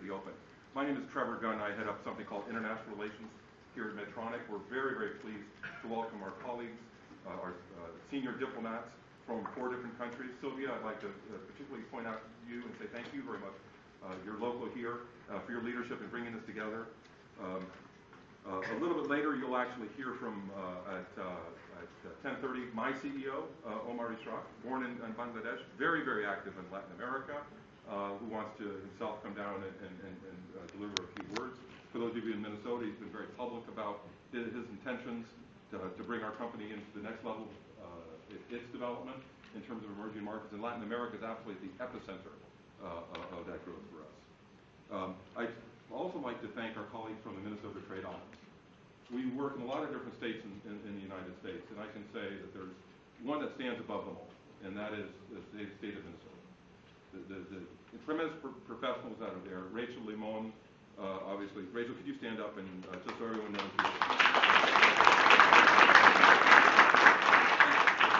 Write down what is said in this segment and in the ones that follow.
be open. My name is Trevor Gunn. I head up something called International Relations here at Medtronic. We're very, very pleased to welcome our colleagues, our senior diplomats from 4 different countries. Sylvia, I'd like to particularly point out to you and say thank you very much. You're local here for your leadership in bringing this together. A little bit later, you'll actually hear from, at 10:30, my CEO, Omar Ishaq, born in Bangladesh, very, very active in Latin America, who wants to himself come down and deliver a few words. For those of you in Minnesota, he's been very public about his intentions to bring our company into the next level of its development in terms of emerging markets. And Latin America is absolutely the epicenter of that growth for us. I'd also like to thank our colleagues from the Minnesota Trade Office. We work in a lot of different states in the United States, and I can say that there's one that stands above them all, and that is the state of Minnesota. The tremendous professionals out of there. Rachel Limon, obviously. Rachel, could you stand up and just so everyone knows you?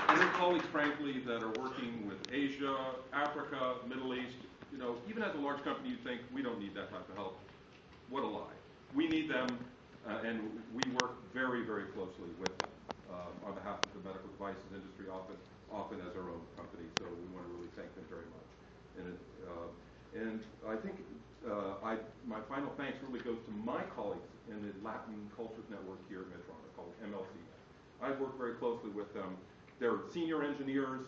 And their colleagues, frankly, that are working with Asia, Africa, Middle East. You know, even as a large company, you think we don't need that type of help. What a lie. We need them. And we work very, very closely with them on behalf of the Medical Devices Industry Office, often as our own company. So we want to really thank them very much. And I think my final thanks really goes to my colleagues in the Latin Cultures Network here at Medtronic, called MLC. I've worked very closely with them. They're senior engineers,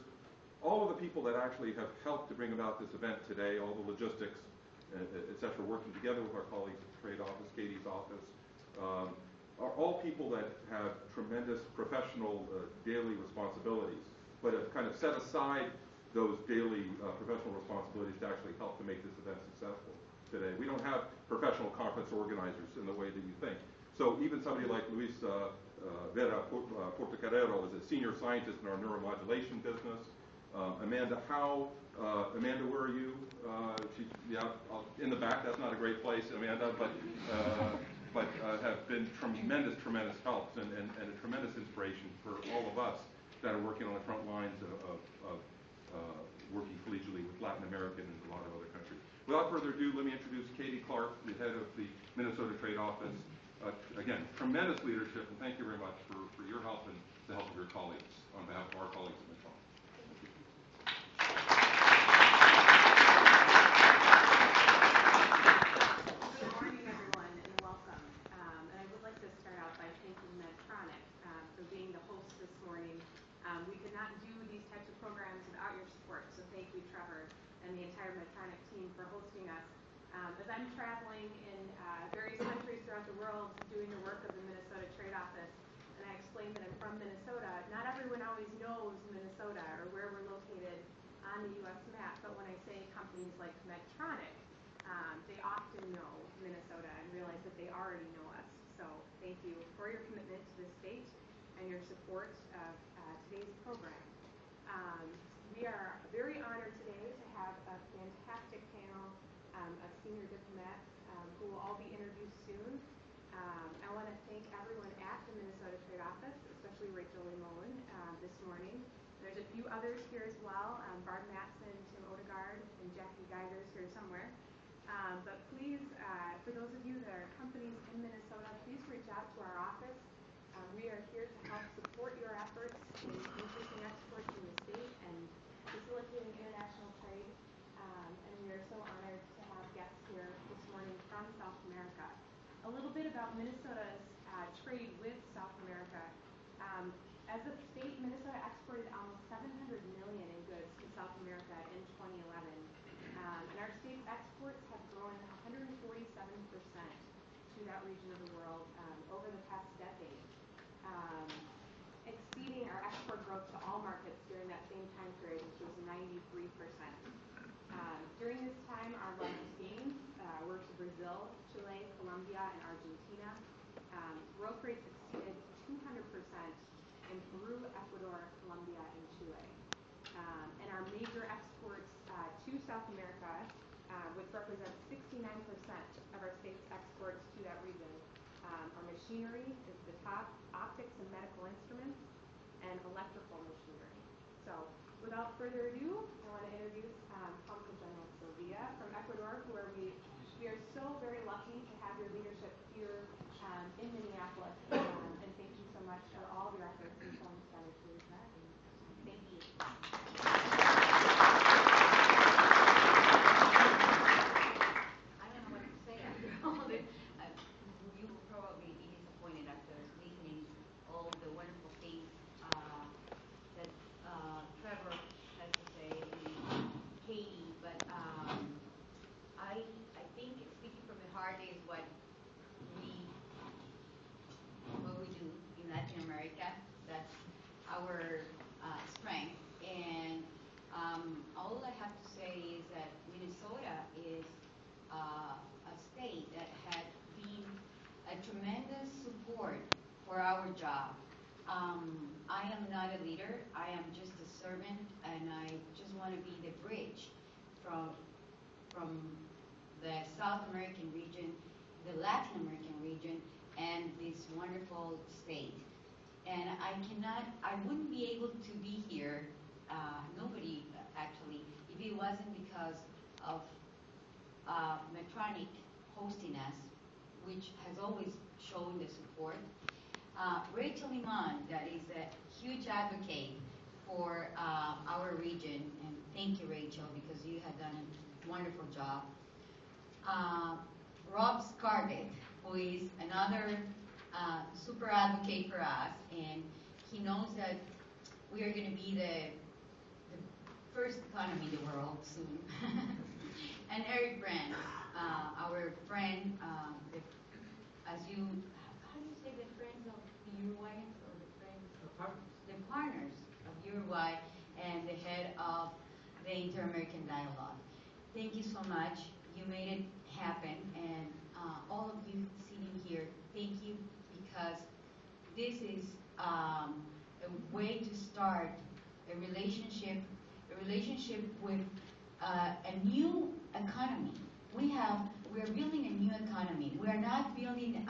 all of the people that actually have helped to bring about this event today, all the logistics, et cetera, working together with our colleagues at the Trade Office, Katie's office. Are all people that have tremendous professional daily responsibilities, but have kind of set aside those daily professional responsibilities to actually help to make this event successful today. We don't have professional conference organizers in the way that you think. So even somebody like Luis Vera Portocarrero is a senior scientist in our neuromodulation business. Amanda Howe. Amanda, where are you? She's in the back. That's not a great place, Amanda, but have been tremendous helps and a tremendous inspiration for all of us that are working on the front lines of working collegially with Latin American and a lot of other countries. Without further ado, let me introduce Katie Clark, the head of the Minnesota Trade Office. Again, tremendous leadership, and thank you very much for your help and the help of your colleagues on behalf of our colleagues at Medtronic. We could not do these types of programs without your support, so thank you, Trevor, and the entire Medtronic team for hosting us. As I'm traveling in various countries throughout the world doing the work of the Minnesota Trade Office, and I explain that I'm from Minnesota, not everyone always knows Minnesota or where we're located on the U.S. map, but when I say companies like Medtronic, they often know Minnesota and realize that they already know us. So thank you for your commitment to the state and your support of today's program. We are very honored today to have a fantastic panel of senior diplomats who will all be introduced soon. I want to thank everyone at the Minnesota Trade Office, especially Rachel Limon this morning. There's a few others here as well, Barb Matson, Tim Odegaard, and Jackie Geiger's here somewhere. But please, for those of you that are companies in Minnesota, please reach out to our office. We are here to help support your efforts in increasing exports in the state and facilitating international trade. And we are so honored to have guests here this morning from South America. A little bit about Minnesota's trade with South America. As a state, Minnesota exported almost $700 million in goods to South America in 2011. And our state's exports have grown 147% to that region of the world over the past decade. Exceeding our export growth to all markets during that same time period, which was 93%. During this time, our largest gains were to Brazil, Chile, Colombia, and Argentina. Growth rates exceeded 200% in Peru, Ecuador, Colombia, and Chile. And our major exports to South America, which represents 69% of our state's exports to that region, are machinery is the top, optics and medical instruments, and electrical machinery. So without further ado, I want to introduce Consul General Sylvia from Ecuador, where we are so lucky to have your leadership here in Minneapolis. And thank you so much for all of your efforts in pulling together today's event. Thank you. I don't know what to say after all this. You will probably be disappointed after listening all the wonderful things that Trevor has to say and Katie. But I think speaking from the heart is what we do in Latin America. That's our strength. And all I have to say is that Minnesota is a state that had been a tremendous support for our job. I am not a leader. I am just a servant, and I just want to be the bridge from the South American region, the Latin American region, and this wonderful state. And I wouldn't be able to be here, nobody actually, if it wasn't because of Medtronic hosting us, which has always shown the support. Rachel Limon, that is a huge advocate for our region, and thank you, Rachel, because you have done a wonderful job. Rob Scarlett, who is another super advocate for us, and he knows that we are going to be the first economy in the world soon. And Eric Brand, our friend, how do you say the friends of the Uruguayans, or the friends? The partners of Uruguay, and the head of the Inter-American Dialogue. Thank you so much. You made it happen, and all of you sitting here, thank you, because this is a way to start a relationship with a new economy. We're building a new economy. We are not building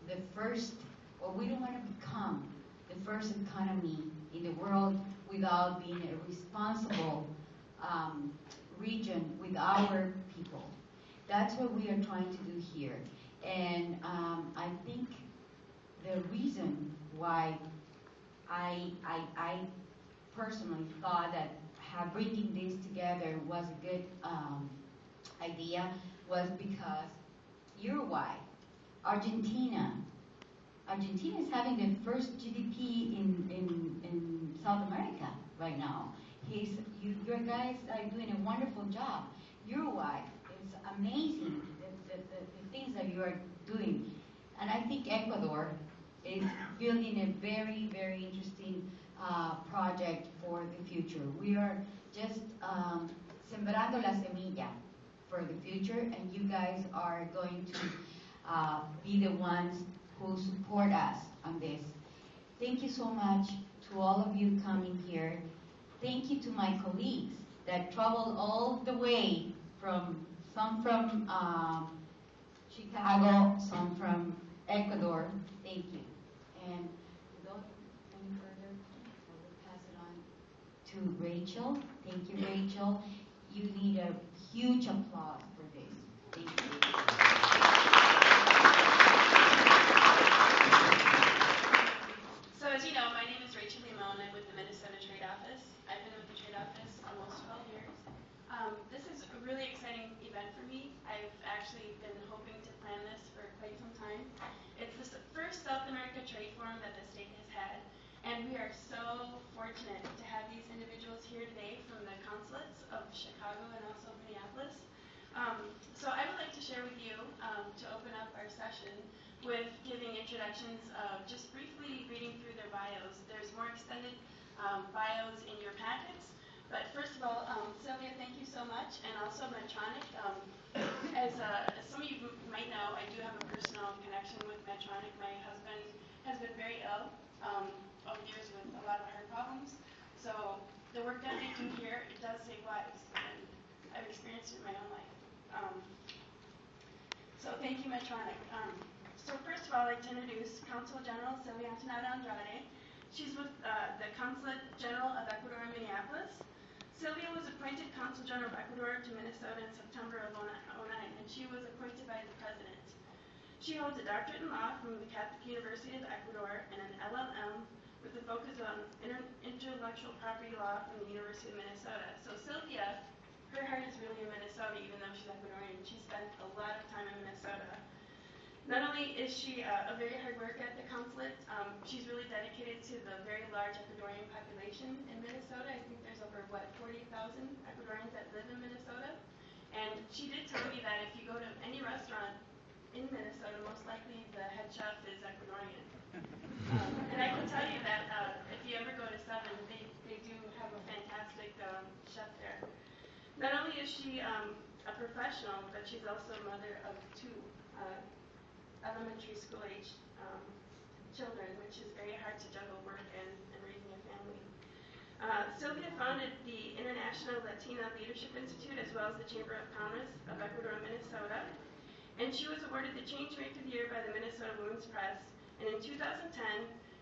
the first, or we don't want to become the first economy in the world without being a responsible region with our people. That's what we are trying to do here. And I think the reason why I personally thought that bringing this together was a good idea was because Uruguay, Argentina is having the first GDP in South America right now. Your guys are doing a wonderful job. Uruguay, it's amazing the things that you are doing. And I think Ecuador is building a very, very interesting project for the future. We are just sembrando la semilla for the future, and you guys are going to be the ones who support us on this. Thank you so much to all of you coming here. Thank you to my colleagues that traveled all the way some from Chicago, some from Ecuador. Thank you. And without any further, I will pass it on to Rachel. Thank you, Rachel. You need a huge applause for this. Thank you. So as you know, my name is Rachel Limon. I'm with the Minnesota Trade Office. I've been with the Trade Office almost 12 years. This is a really exciting event for me. I've actually been hoping to plan this for quite some time. It's the first South America Trade Forum that the state has had, and we are so fortunate to have these individuals here today from the consulates of Chicago and also Minneapolis. So I would like to share with you, to open up our session, with giving introductions of just briefly reading through their bios. There's more extended bios in your packets. But first of all, Sylvia, thank you so much, and also Medtronic. As some of you might know, I do have a personal connection with Medtronic. My husband has been very ill over the years with a lot of heart problems. So the work that they do here, it does save lives, and I've experienced it in my own life. So thank you, Medtronic. So first of all, I'd like to introduce Consul General Sylvia Antonada-Andrade. She's with the Consulate General of Ecuador in Minneapolis. Sylvia was appointed Consul General of Ecuador to Minnesota in September of 2009, and she was appointed by the President. She holds a doctorate in law from the Catholic University of Ecuador and an LLM with a focus on intellectual property law from the University of Minnesota. So Sylvia, her heart is really in Minnesota, even though she's Ecuadorian. She spent a lot of time in Minnesota. Not only is she a very hard worker at the consulate, she's really dedicated to the very large Ecuadorian population in Minnesota. I think there's over, 40,000 Ecuadorians that live in Minnesota. And she did tell me that if you go to any restaurant in Minnesota, most likely the head chef is Ecuadorian. And I can tell you that if you ever go to Seven, they do have a fantastic chef there. Not only is she a professional, but she's also a mother of 2 elementary school age children, which is very hard to juggle work and raising a family. Sylvia founded the International Latina Leadership Institute as well as the Chamber of Commerce of Ecuador and Minnesota. And she was awarded the Change Maker of the Year by the Minnesota Women's Press. And in 2010,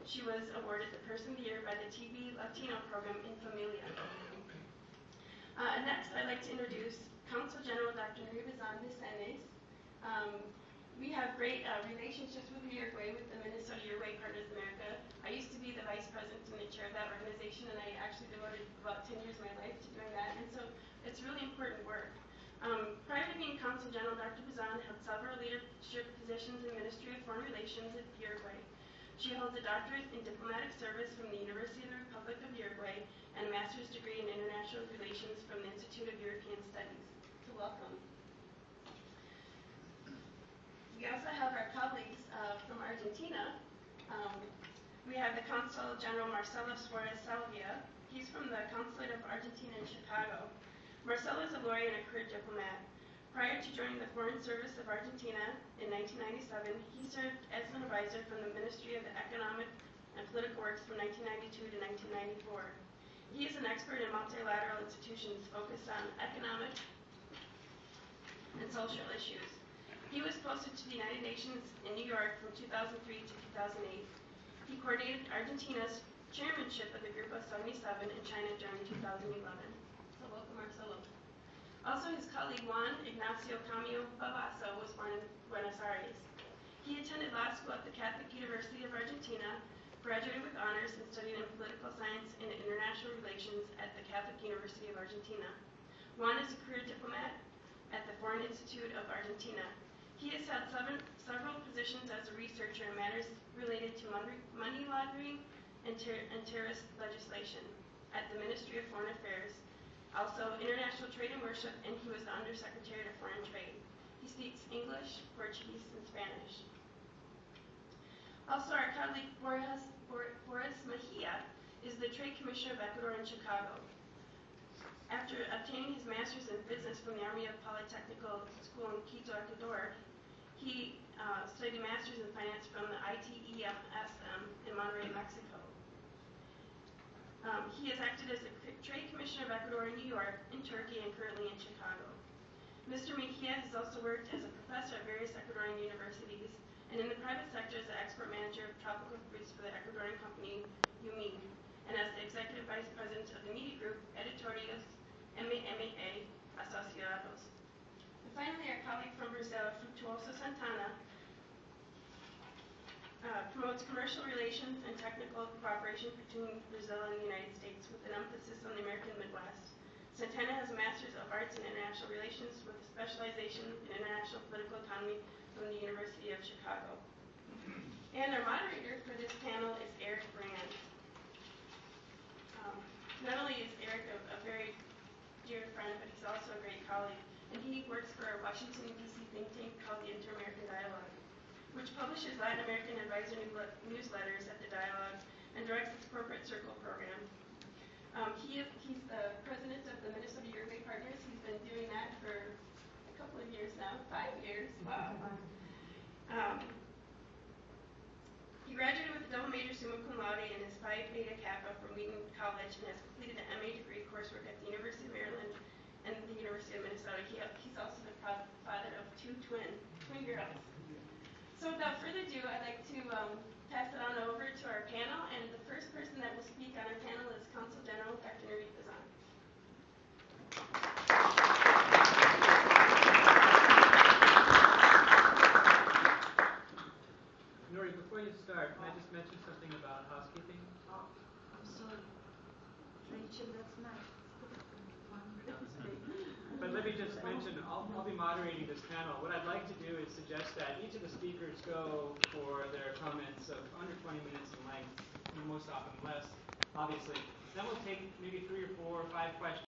she was awarded the Person of the Year by the TV Latino program In Familia. Next, I'd like to introduce Consul General Dr. Maria Bazan de Senes. We have great relationships with Uruguay, with the Minnesota Uruguay Partners America. I used to be the vice president and the chair of that organization, and I actually devoted about 10 years of my life to doing that. And so it's really important work. Prior to being Consul General, Dr. Bazan held several leadership positions in Ministry of Foreign Relations at Uruguay. She holds a doctorate in diplomatic service from the University of the Republic of Uruguay and a master's degree in international relations from the Institute of European Studies. So welcome. We also have our colleagues from Argentina. We have the Consul General Marcelo Suarez Salvia. He's from the Consulate of Argentina in Chicago. Marcelo is a lawyer and a career diplomat. Prior to joining the Foreign Service of Argentina in 1997, he served as an advisor from the Ministry of Economic and Political Works from 1992 to 1994. He is an expert in multilateral institutions focused on economic and social issues. He was posted to the United Nations in New York from 2003 to 2008. He coordinated Argentina's chairmanship of the Group of 77 in China during 2011. So welcome, Marcelo. Also, his colleague Juan Ignacio Camilo Babaso was born in Buenos Aires. He attended law school at the Catholic University of Argentina, graduated with honors, and studied in political science and international relations at the Catholic University of Argentina. Juan is a career diplomat at the Foreign Institute of Argentina. He has held several positions as a researcher in matters related to money laundering and terrorist legislation at the Ministry of Foreign Affairs, also international trade and worship, and he was the Undersecretary of Foreign Trade. He speaks English, Portuguese, and Spanish. Also, our colleague Boris Mejia is the Trade Commissioner of Ecuador in Chicago. After obtaining his master's in business from the Army of Polytechnical School in Quito, Ecuador, he studied a master's in finance from the ITESM in Monterrey, Mexico. He has acted as the Trade Commissioner of Ecuador in New York, in Turkey, and currently in Chicago. Mr. Mejia has also worked as a professor at various Ecuadorian universities and in the private sector as the export manager of tropical fruits for the Ecuadorian company Yumin, and as the executive vice president of the media group Editorios MMA Asociados. And finally, our colleague from Brazil, Frutuoso Santana, promotes commercial relations and technical cooperation between Brazil and the United States with an emphasis on the American Midwest. Santana has a Master's of Arts in International Relations with a specialization in International Political Economy from the University of Chicago. And our moderator for this panel is Eric Brand. Not only is Eric a very dear friend, but he's also a great colleague. And he works for a Washington, D.C. think tank called the Inter-American Dialogue, which publishes Latin American advisor newsletters at the Dialogue and directs its corporate circle program. He's the president of the Minnesota Uruguay Partners. He's been doing that for a couple of years now, 5 years. Wow. He graduated with a double major summa cum laude and his Phi Beta Kappa from Wheaton College and has completed an MA degree coursework at the University of Maryland and the University of Minnesota. He's also the proud father of 2 twin girls. So without further ado, I'd like to pass it on over to our panel, and the first person that will speak on our panel is Consul General Dr. Maria Bazan. just mention something about housekeeping? Oh, I'm sorry. Rachel, that's nice. But let me just mention, I'll be moderating this panel. What I'd like to do is suggest that each of the speakers go for their comments of under 20 minutes in length, most often less, obviously. Then we'll take maybe 3 or 4 or 5 questions.